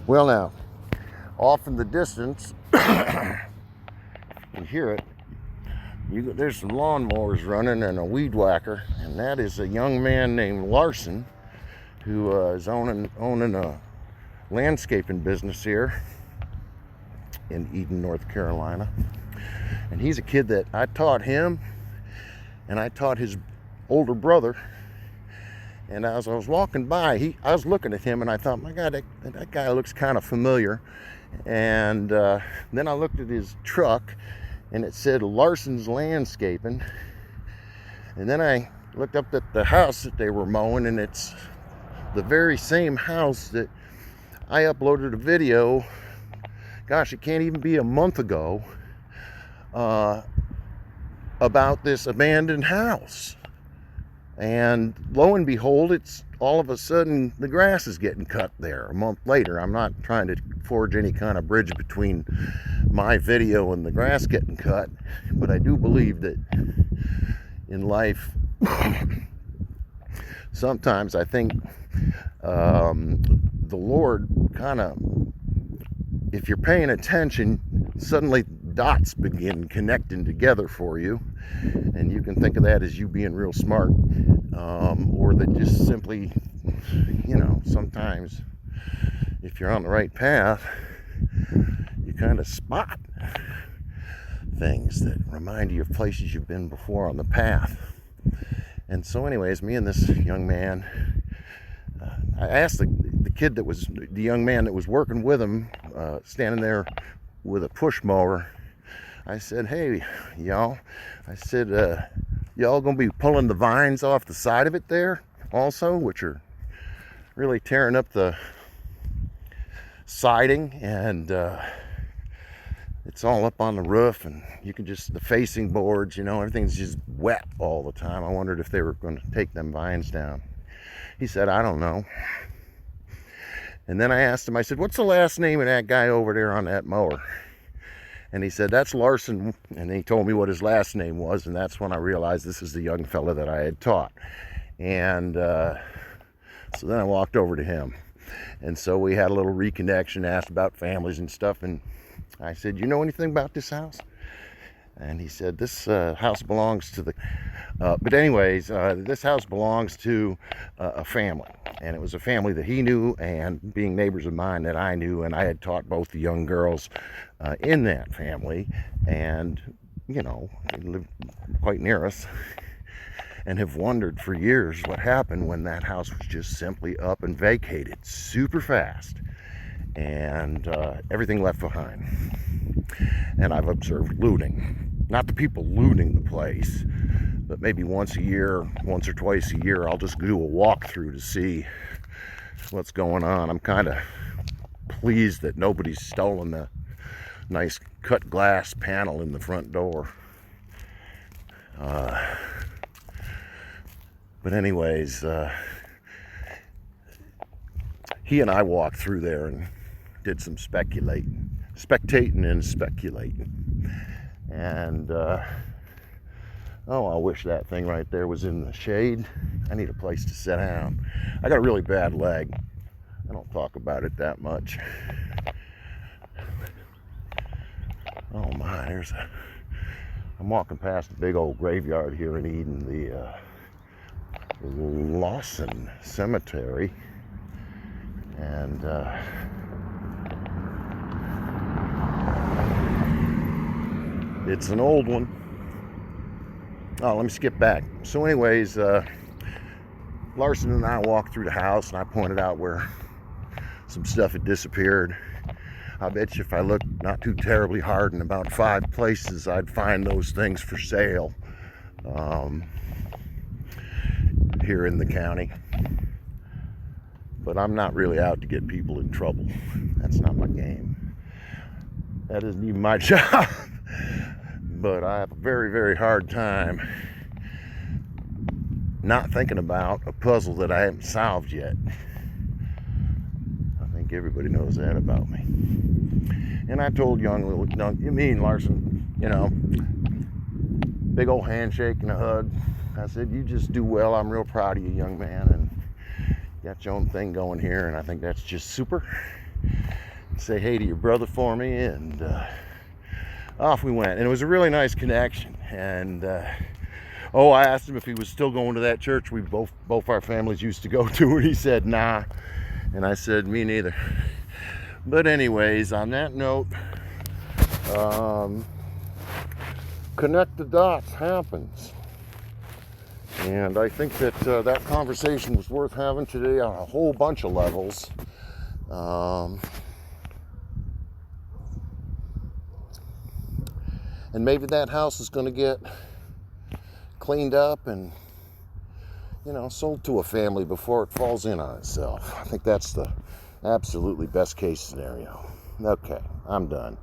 Well, now, off in the distance, you can hear it. There's some lawnmowers running and a weed whacker, and that is a young man named Larson who is owning a landscaping business here in Eden, North Carolina. And he's a kid that I taught him, and I taught his older brother. And as I was walking by, I was looking at him, and I thought, my God, that guy looks kind of familiar. And then I looked at his truck, and it said Larson's Landscaping. And then I looked up at the house that they were mowing, and it's the very same house that I uploaded a video, gosh, it can't even be a month ago, about this abandoned house. And lo and behold, it's all of a sudden the grass is getting cut there a month later. I'm not trying to forge any kind of bridge between my video and the grass getting cut, but I do believe that in life, sometimes I think the Lord kind of, if you're paying attention, suddenly dots begin connecting together for you, and you can think of that as you being real smart, or that just simply, sometimes if you're on the right path, you kind of spot things that remind you of places you've been before on the path. And so anyways, me and this young man, I asked the young man that was working with him, standing there with a push mower, I said, hey, y'all, y'all gonna be pulling the vines off the side of it there also, which are really tearing up the siding, and it's all up on the roof, and you can just, the facing boards, everything's just wet all the time. I wondered if they were going to take them vines down. He said, I don't know. And then I asked him, I said, what's the last name of that guy over there on that mower? And he said, that's Larson. And he told me what his last name was, and that's when I realized this is the young fella that I had taught. And so then I walked over to him. And so we had a little reconnection, asked about families and stuff, and I said, you know anything about this house? And he said, this house belongs to but anyways, this house belongs to a family. And it was a family that he knew, and being neighbors of mine that I knew, and I had taught both the young girls in that family. And, they lived quite near us, and have wondered for years what happened when that house was just simply up and vacated super fast. And everything left behind. And I've observed looting. Not the people looting the place, but maybe once or twice a year, I'll just do a walkthrough to see what's going on. I'm kind of pleased that nobody's stolen the nice cut glass panel in the front door. But anyways, he and I walked through there and did some spectating and speculating. And I wish that thing right there was in the shade. I need a place to sit down. I got a really bad leg. I don't talk about it that much. Oh my, I'm walking past a big old graveyard here in Eden, the Lawson Cemetery. And it's an old one. Oh, let me skip back. So anyways, Larson and I walked through the house, and I pointed out where some stuff had disappeared. I bet you if I looked not too terribly hard in about 5 places, I'd find those things for sale here in the county. But I'm not really out to get people in trouble. That's not my game. That isn't even my job. But I have a very, very hard time not thinking about a puzzle that I haven't solved yet. I think everybody knows that about me. And I told you mean Larson, big old handshake and a hug. I said, you just do well. I'm real proud of you, young man, and you got your own thing going here, and I think that's just super. say hey to your brother for me, and off we went. And it was a really nice connection. And I asked him if he was still going to that church we both our families used to go to, and he said nah. And I said, me neither. But anyways, on that note, connect the dots happens. And I think that that conversation was worth having today on a whole bunch of levels. And maybe that house is going to get cleaned up and, sold to a family before it falls in on itself. I think that's the absolutely best case scenario. Okay, I'm done.